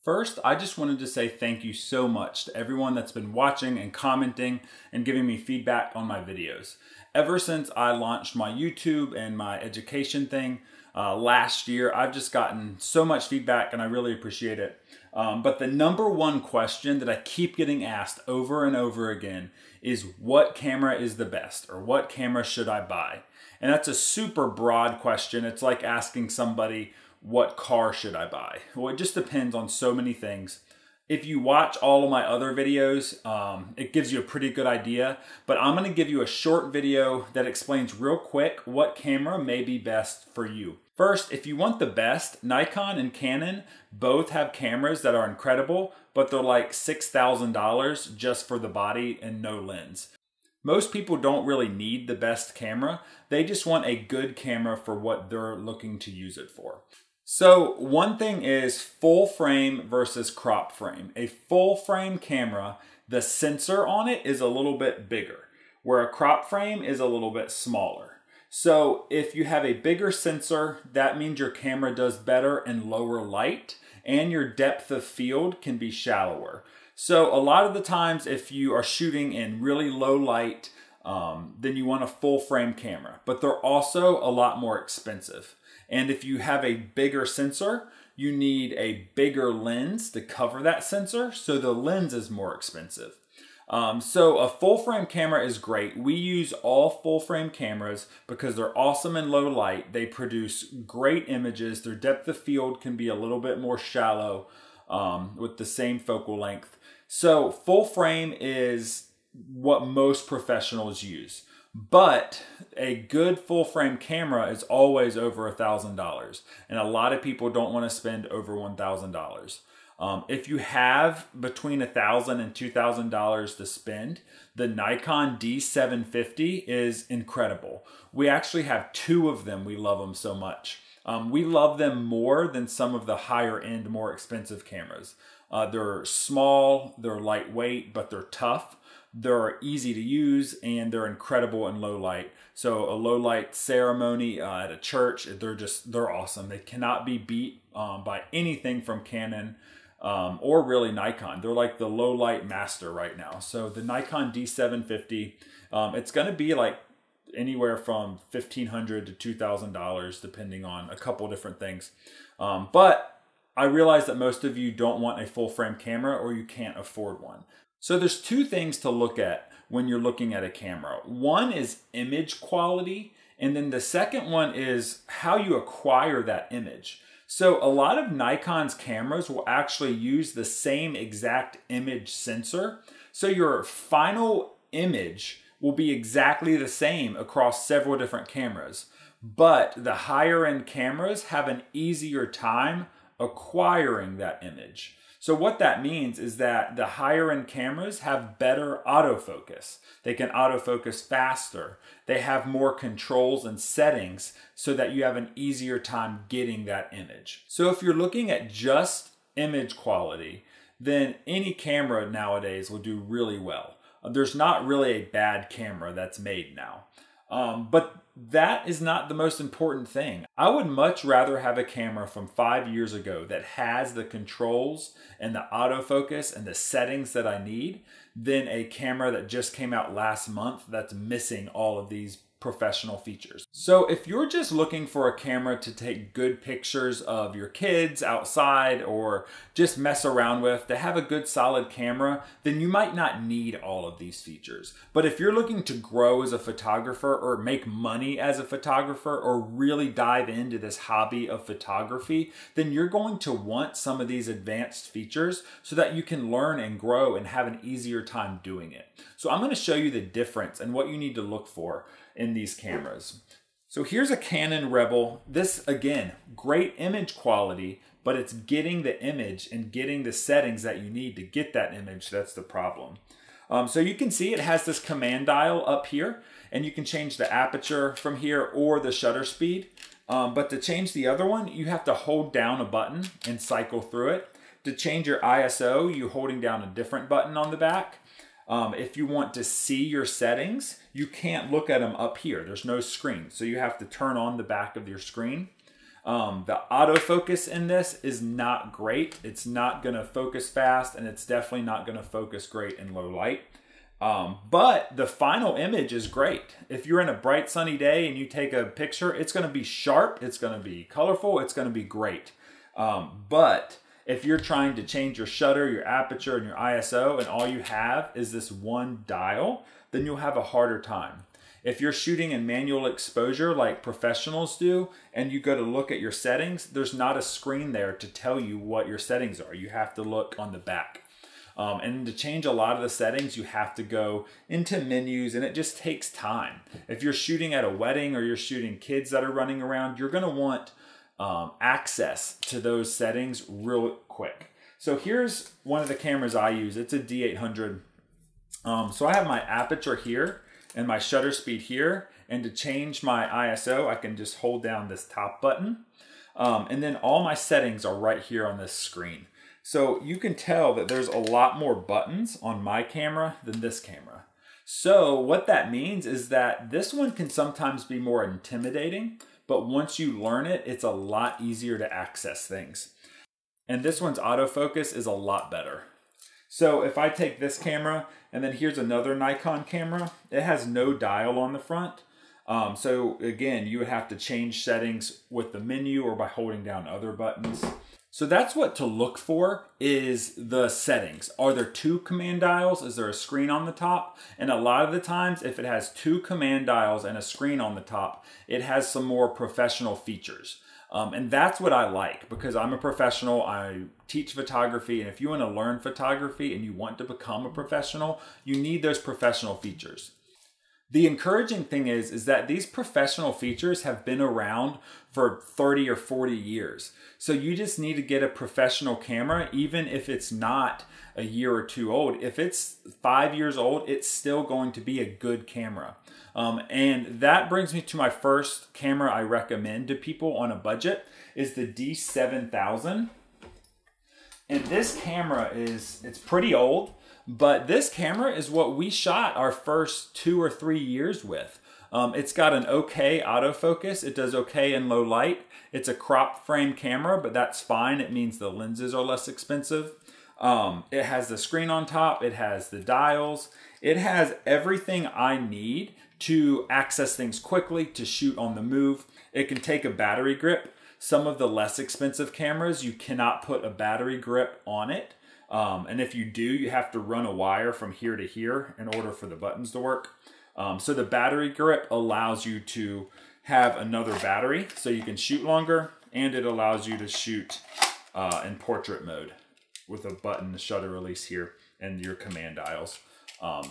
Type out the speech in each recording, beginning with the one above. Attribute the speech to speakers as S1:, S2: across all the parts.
S1: First, I just wanted to say thank you so much to everyone that's been watching and commenting and giving me feedback on my videos. Ever since I launched my YouTube and my education thing last year, I've just gotten so much feedback and I really appreciate it. But the number one question that I keep getting asked over and over again is what camera is the best, or what camera should I buy? And that's a super broad question. It's like asking somebody, what car should I buy? Well, it just depends on so many things. If you watch all of my other videos, it gives you a pretty good idea, but I'm gonna give you a short video that explains real quick what camera may be best for you. First, if you want the best, Nikon and Canon both have cameras that are incredible, but they're like $6,000 just for the body and no lens. Most people don't really need the best camera. They just want a good camera for what they're looking to use it for. So one thing is full frame versus crop frame. A full frame camera, the sensor on it is a little bit bigger, where a crop frame is a little bit smaller. So if you have a bigger sensor, that means your camera does better in lower light and your depth of field can be shallower. So a lot of the times if you are shooting in really low light, then you want a full frame camera, but they're also a lot more expensive. And if you have a bigger sensor, you need a bigger lens to cover that sensor, so the lens is more expensive. So a full frame camera is great. We use all full frame cameras because they're awesome in low light. They produce great images. Their depth of field can be a little bit more shallow with the same focal length. So full frame is what most professionals use. But a good full frame camera is always over $1,000. And a lot of people don't want to spend over $1,000. If you have between $1,000 and $2,000 to spend, the Nikon D750 is incredible. We actually have two of them. We love them so much. We love them more than some of the higher end, more expensive cameras. They're small, they're lightweight, but they're tough. They're easy to use and they're incredible in low light. So a low light ceremony at a church, they're awesome. They cannot be beat by anything from Canon or really Nikon. They're like the low light master right now. So the Nikon D750, it's gonna be like anywhere from $1,500 to $2,000 depending on a couple different things. But I realize that most of you don't want a full frame camera or you can't afford one. So there's two things to look at when you're looking at a camera. One is image quality, and then the second one is how you acquire that image. So a lot of Nikon's cameras will actually use the same exact image sensor. So your final image will be exactly the same across several different cameras. But the higher end cameras have an easier time acquiring that image. So what that means is that the higher end cameras have better autofocus. They can autofocus faster. They have more controls and settings so that you have an easier time getting that image. So if you're looking at just image quality, then any camera nowadays will do really well. There's not really a bad camera that's made now. But that is not the most important thing. I would much rather have a camera from 5 years ago that has the controls and the autofocus and the settings that I need than a camera that just came out last month that's missing all of these professional features. So if you're just looking for a camera to take good pictures of your kids outside or just mess around with, to have a good solid camera, then you might not need all of these features. But if you're looking to grow as a photographer or make money as a photographer or really dive into this hobby of photography, then you're going to want some of these advanced features so that you can learn and grow and have an easier time doing it. So I'm going to show you the difference and what you need to look for in these cameras. So here's a Canon Rebel. This, again, great image quality, but it's getting the image and getting the settings that you need to get that image. That's the problem. So you can see it has this command dial up here, and you can change the aperture from here or the shutter speed. But to change the other one, you have to hold down a button and cycle through it. To change your ISO, you're holding down a different button on the back. If you want to see your settings, you can't look at them up here. There's no screen, so you have to turn on the back of your screen. The autofocus in this is not great. It's not going to focus fast, and it's definitely not going to focus great in low light. But the final image is great. If you're in a bright sunny day and you take a picture, it's going to be sharp, it's going to be colorful, it's going to be great. But if you're trying to change your shutter, your aperture, and your ISO, and all you have is this one dial, then you'll have a harder time. If you're shooting in manual exposure like professionals do, and you go to look at your settings, there's not a screen there to tell you what your settings are. You have to look on the back. And to change a lot of the settings, you have to go into menus, and it just takes time. If you're shooting at a wedding or you're shooting kids that are running around, you're going to want access to those settings real quick. So here's one of the cameras I use. It's a D800. So I have my aperture here and my shutter speed here. And to change my ISO, I can just hold down this top button. And then all my settings are right here on this screen. So you can tell that there's a lot more buttons on my camera than this camera. So what that means is that this one can sometimes be more intimidating, but once you learn it, it's a lot easier to access things. And this one's autofocus is a lot better. So if I take this camera, and then here's another Nikon camera, it has no dial on the front. So again, you would have to change settings with the menu or by holding down other buttons. So that's what to look for is the settings. Are there two command dials? Is there a screen on the top? And a lot of the times, if it has two command dials and a screen on the top, it has some more professional features. And that's what I like because I'm a professional. I teach photography. And if you want to learn photography and you want to become a professional, you need those professional features. The encouraging thing is that these professional features have been around for 30 or 40 years. So you just need to get a professional camera, even if it's not a year or two old. If it's 5 years old, it's still going to be a good camera. And that brings me to my first camera I recommend to people on a budget is the D7000. And this camera it's pretty old. But this camera is what we shot our first 2 or 3 years with. It's got an okay autofocus. It does okay in low light. It's a crop frame camera, but that's fine. It means the lenses are less expensive. It has the screen on top. It has the dials. It has everything I need to access things quickly, to shoot on the move. It can take a battery grip. Some of the less expensive cameras, you cannot put a battery grip on it. And if you do, you have to run a wire from here to here in order for the buttons to work. So the battery grip allows you to have another battery so you can shoot longer, and it allows you to shoot in portrait mode with a button, the shutter release here, and your command dials.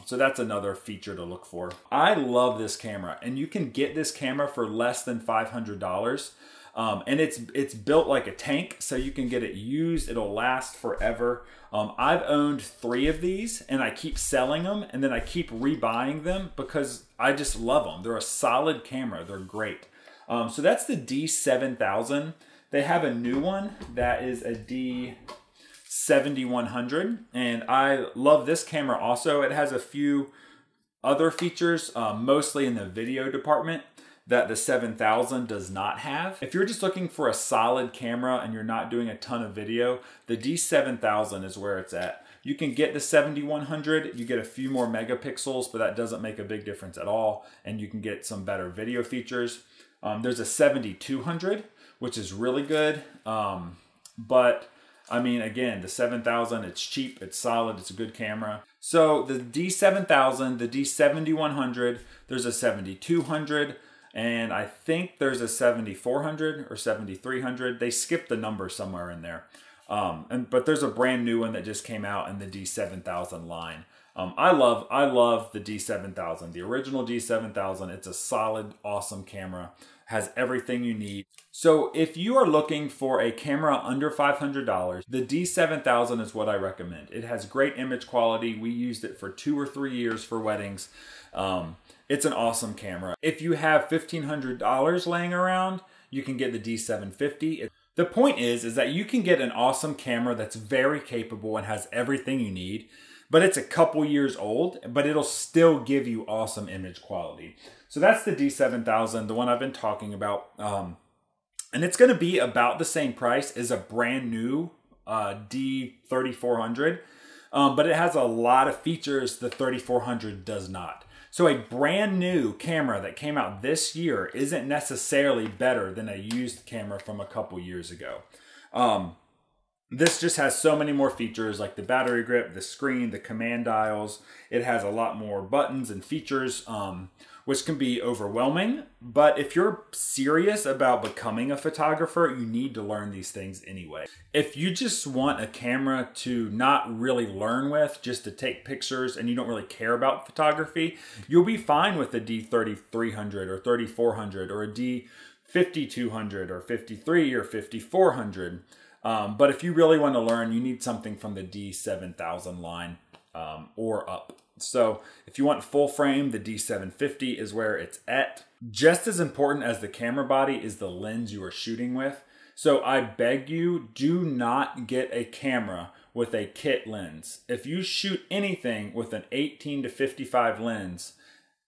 S1: So that's another feature to look for. I love this camera, and you can get this camera for less than $500. And it's built like a tank, so you can get it used. It'll last forever. I've owned 3 of these, and I keep selling them, and then I keep rebuying them because I just love them. They're a solid camera. They're great. So that's the D7000. They have a new one that is a D7100, and I love this camera also. It has a few other features, mostly in the video department, that the 7000 does not have. If you're just looking for a solid camera and you're not doing a ton of video, the D7000 is where it's at. You can get the 7100, you get a few more megapixels, but that doesn't make a big difference at all, and you can get some better video features. There's a 7200, which is really good, but I mean, again, the 7000, it's cheap, it's solid, it's a good camera. So the D7000, the D7100, there's a 7200, and I think there's a 7400 or 7300. They skipped the number somewhere in there. But there's a brand new one that just came out in the D7000 line. I love the D7000, the original D7000. It's a solid, awesome camera. Has everything you need. So if you are looking for a camera under $500, the D7000 is what I recommend. It has great image quality. We used it for 2 or 3 years for weddings. It's an awesome camera. If you have $1,500 laying around, you can get the D750. The point is that you can get an awesome camera that's very capable and has everything you need, but it's a couple years old, but it'll still give you awesome image quality. So that's the D7000, the one I've been talking about. And it's going to be about the same price as a brand new D3400, but it has a lot of features the 3400 does not. So a brand new camera that came out this year isn't necessarily better than a used camera from a couple years ago. This just has so many more features like the battery grip, the screen, the command dials. It has a lot more buttons and features, which can be overwhelming. But if you're serious about becoming a photographer, you need to learn these things anyway. If you just want a camera to not really learn with, just to take pictures, and you don't really care about photography, you'll be fine with a D3300 or 3400 or a D5200 or 53 or 5400. But if you really want to learn, you need something from the D7000 line or up. So if you want full frame, the D750 is where it's at. Just as important as the camera body is the lens you are shooting with. So I beg you, do not get a camera with a kit lens. If you shoot anything with an 18-55 lens,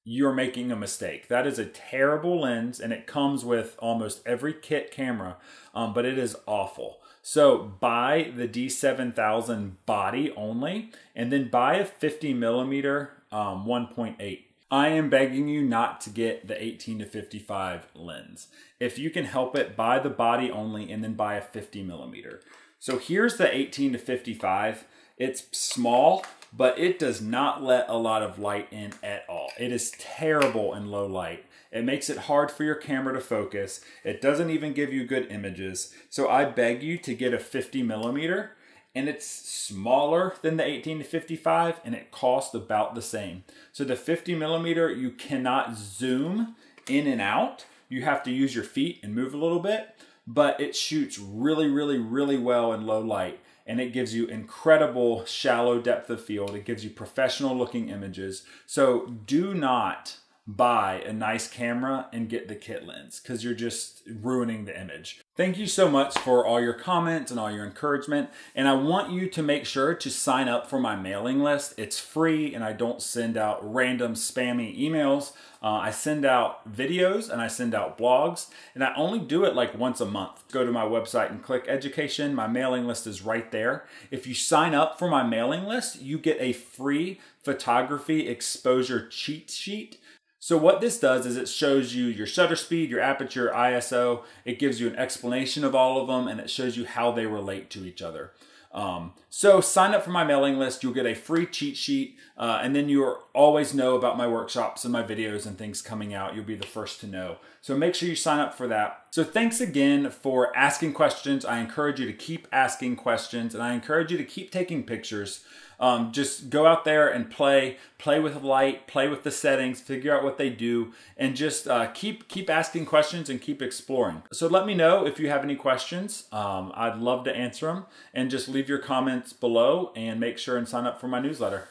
S1: you're making a mistake. That is a terrible lens, and it comes with almost every kit camera, but it is awful. So buy the D7000 body only, and then buy a 50mm 1.8. I am begging you not to get the 18-55 lens. If you can help it, buy the body only and then buy a 50mm. So here's the 18-55. It's small, but it does not let a lot of light in at all. It is terrible in low light. It makes it hard for your camera to focus. It doesn't even give you good images. So I beg you to get a 50mm, and it's smaller than the 18-55, and it costs about the same. So the 50mm, you cannot zoom in and out. You have to use your feet and move a little bit, but it shoots really, really, really well in low light. And it gives you incredible shallow depth of field. It gives you professional looking images. So do not buy a nice camera and get the kit lens, because you're just ruining the image. Thank you so much for all your comments and all your encouragement. And I want you to make sure to sign up for my mailing list. It's free, and I don't send out random spammy emails. I send out videos and I send out blogs, and I only do it like once a month. Go to my website and click education. My mailing list is right there. If you sign up for my mailing list, you get a free photography exposure cheat sheet. So what this does is it shows you your shutter speed, your aperture, ISO. It gives you an explanation of all of them, and it shows you how they relate to each other. So sign up for my mailing list. You'll get a free cheat sheet, and then you'll always know about my workshops and my videos and things coming out. You'll be the first to know. So make sure you sign up for that. So thanks again for asking questions. I encourage you to keep asking questions, and I encourage you to keep taking pictures. Just go out there and play with light, play with the settings, figure out what they do, and just keep asking questions and keep exploring. So let me know if you have any questions. I'd love to answer them, and just leave your comments below and make sure and sign up for my newsletter.